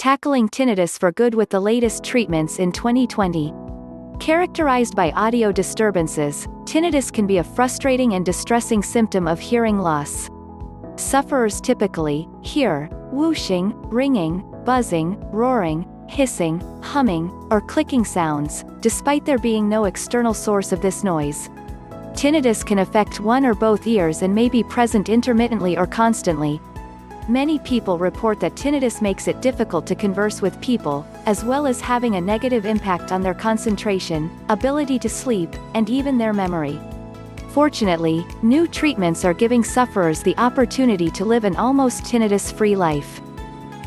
tackling tinnitus for good with the latest treatments in 2020. Characterized by audio disturbances, tinnitus can be a frustrating and distressing symptom of hearing loss. Sufferers typically hear whooshing, ringing, buzzing, roaring, hissing, humming, or clicking sounds, despite there being no external source of this noise. Tinnitus can affect one or both ears and may be present intermittently or constantly. Many people report that tinnitus makes it difficult to converse with people, as well as having a negative impact on their concentration, ability to sleep, and even their memory. Fortunately, new treatments are giving sufferers the opportunity to live an almost tinnitus-free life.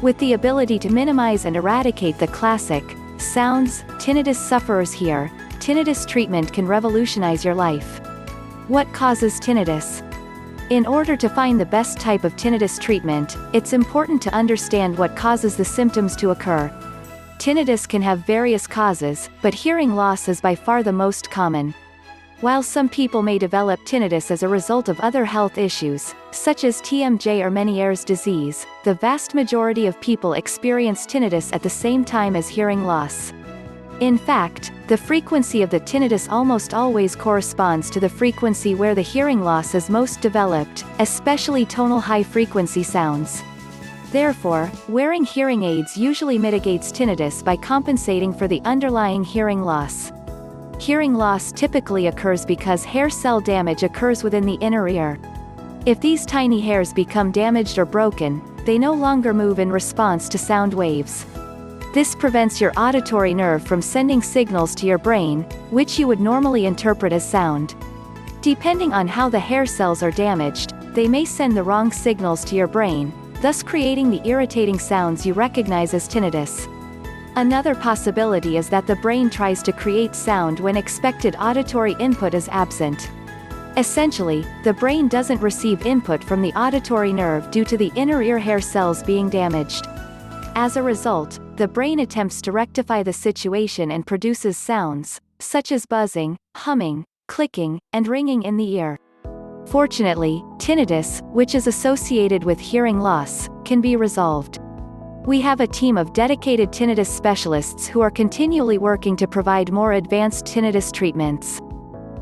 With the ability to minimize and eradicate the classic sounds tinnitus sufferers hear, tinnitus treatment can revolutionize your life. What causes tinnitus? In order to find the best type of tinnitus treatment, it's important to understand what causes the symptoms to occur. Tinnitus can have various causes, but hearing loss is by far the most common. While some people may develop tinnitus as a result of other health issues, such as TMJ or Meniere's disease, the vast majority of people experience tinnitus at the same time as hearing loss. In fact, the frequency of the tinnitus almost always corresponds to the frequency where the hearing loss is most developed, especially tonal high-frequency sounds. Therefore, wearing hearing aids usually mitigates tinnitus by compensating for the underlying hearing loss. Hearing loss typically occurs because hair cell damage occurs within the inner ear. If these tiny hairs become damaged or broken, they no longer move in response to sound waves. This prevents your auditory nerve from sending signals to your brain, which you would normally interpret as sound. Depending on how the hair cells are damaged, they may send the wrong signals to your brain, thus creating the irritating sounds you recognize as tinnitus. Another possibility is that the brain tries to create sound when expected auditory input is absent. Essentially, the brain doesn't receive input from the auditory nerve due to the inner ear hair cells being damaged. As a result, the brain attempts to rectify the situation and produces sounds, such as buzzing, humming, clicking, and ringing in the ear. Fortunately, tinnitus, which is associated with hearing loss, can be resolved. We have a team of dedicated tinnitus specialists who are continually working to provide more advanced tinnitus treatments.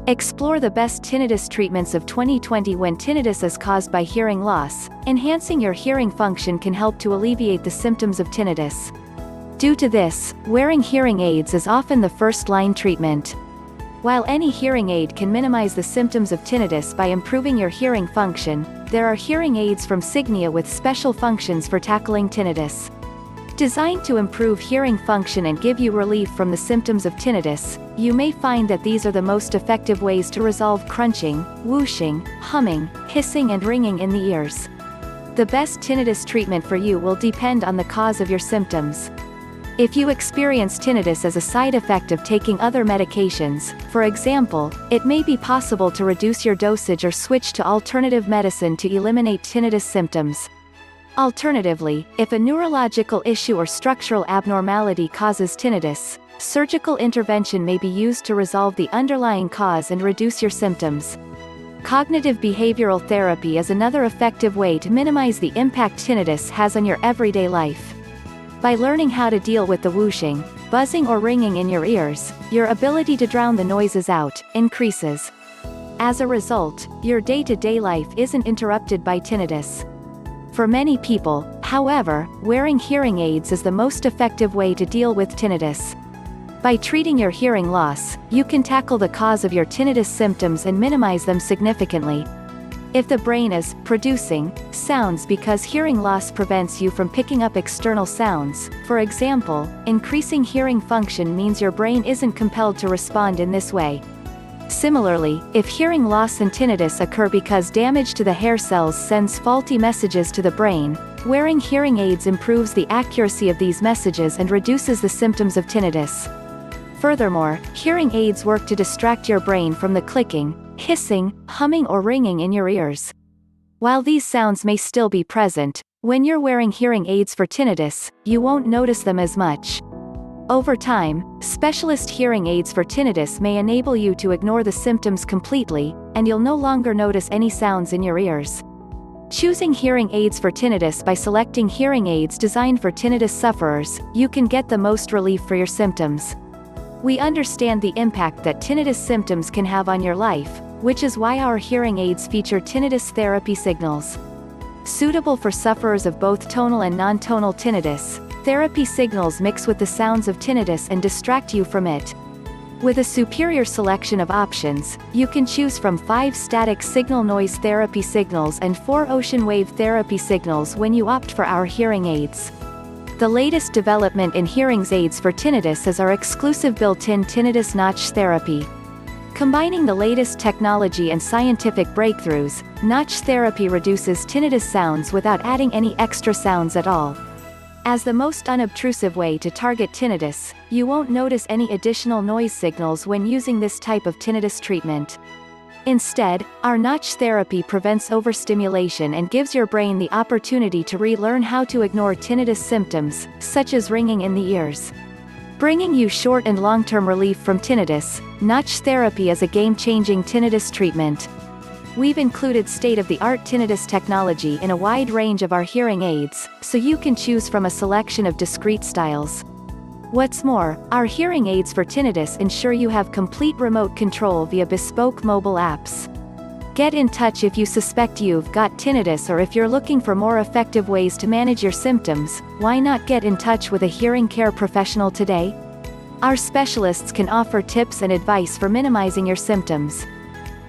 Explore the best tinnitus treatments of 2020. When tinnitus is caused by hearing loss, enhancing your hearing function can help to alleviate the symptoms of tinnitus. Due to this, wearing hearing aids is often the first-line treatment. While any hearing aid can minimize the symptoms of tinnitus by improving your hearing function, there are hearing aids from Signia with special functions for tackling tinnitus. Designed to improve hearing function and give you relief from the symptoms of tinnitus, you may find that these are the most effective ways to resolve crunching, whooshing, humming, hissing and ringing in the ears. The best tinnitus treatment for you will depend on the cause of your symptoms. If you experience tinnitus as a side effect of taking other medications, for example, it may be possible to reduce your dosage or switch to alternative medicine to eliminate tinnitus symptoms. Alternatively, if a neurological issue or structural abnormality causes tinnitus, surgical intervention may be used to resolve the underlying cause and reduce your symptoms. Cognitive behavioral therapy is another effective way to minimize the impact tinnitus has on your everyday life. By learning how to deal with the whooshing, buzzing or ringing in your ears, your ability to drown the noises out increases. As a result, your day-to-day life isn't interrupted by tinnitus. For many people, however, wearing hearing aids is the most effective way to deal with tinnitus. By treating your hearing loss, you can tackle the cause of your tinnitus symptoms and minimize them significantly. If the brain is producing sounds because hearing loss prevents you from picking up external sounds, for example, increasing hearing function means your brain isn't compelled to respond in this way. Similarly, if hearing loss and tinnitus occur because damage to the hair cells sends faulty messages to the brain, wearing hearing aids improves the accuracy of these messages and reduces the symptoms of tinnitus. Furthermore, hearing aids work to distract your brain from the clicking, hissing, humming or ringing in your ears. While these sounds may still be present, when you're wearing hearing aids for tinnitus, you won't notice them as much. Over time, specialist hearing aids for tinnitus may enable you to ignore the symptoms completely, and you'll no longer notice any sounds in your ears. Choosing hearing aids for tinnitus. By selecting hearing aids designed for tinnitus sufferers, you can get the most relief for your symptoms. We understand the impact that tinnitus symptoms can have on your life, which is why our hearing aids feature tinnitus therapy signals. Suitable for sufferers of both tonal and non-tonal tinnitus, therapy signals mix with the sounds of tinnitus and distract you from it. With a superior selection of options, you can choose from 5 static signal noise therapy signals and 4 ocean wave therapy signals when you opt for our hearing aids. The latest development in hearing aids for tinnitus is our exclusive built-in tinnitus notch therapy. Combining the latest technology and scientific breakthroughs, notch therapy reduces tinnitus sounds without adding any extra sounds at all. As the most unobtrusive way to target tinnitus, you won't notice any additional noise signals when using this type of tinnitus treatment. Instead, our notch therapy prevents overstimulation and gives your brain the opportunity to relearn how to ignore tinnitus symptoms, such as ringing in the ears. Bringing you short and long-term relief from tinnitus, notch therapy is a game-changing tinnitus treatment. We've included state-of-the-art tinnitus technology in a wide range of our hearing aids, so you can choose from a selection of discrete styles. What's more, our hearing aids for tinnitus ensure you have complete remote control via bespoke mobile apps. Get in touch if you suspect you've got tinnitus, or if you're looking for more effective ways to manage your symptoms. Why not get in touch with a hearing care professional today? Our specialists can offer tips and advice for minimizing your symptoms.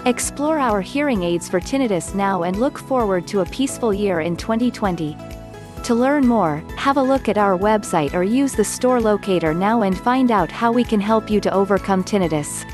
Explore our hearing aids for tinnitus now and look forward to a peaceful year in 2020. To learn more, have a look at our website or use the store locator now and find out how we can help you to overcome tinnitus.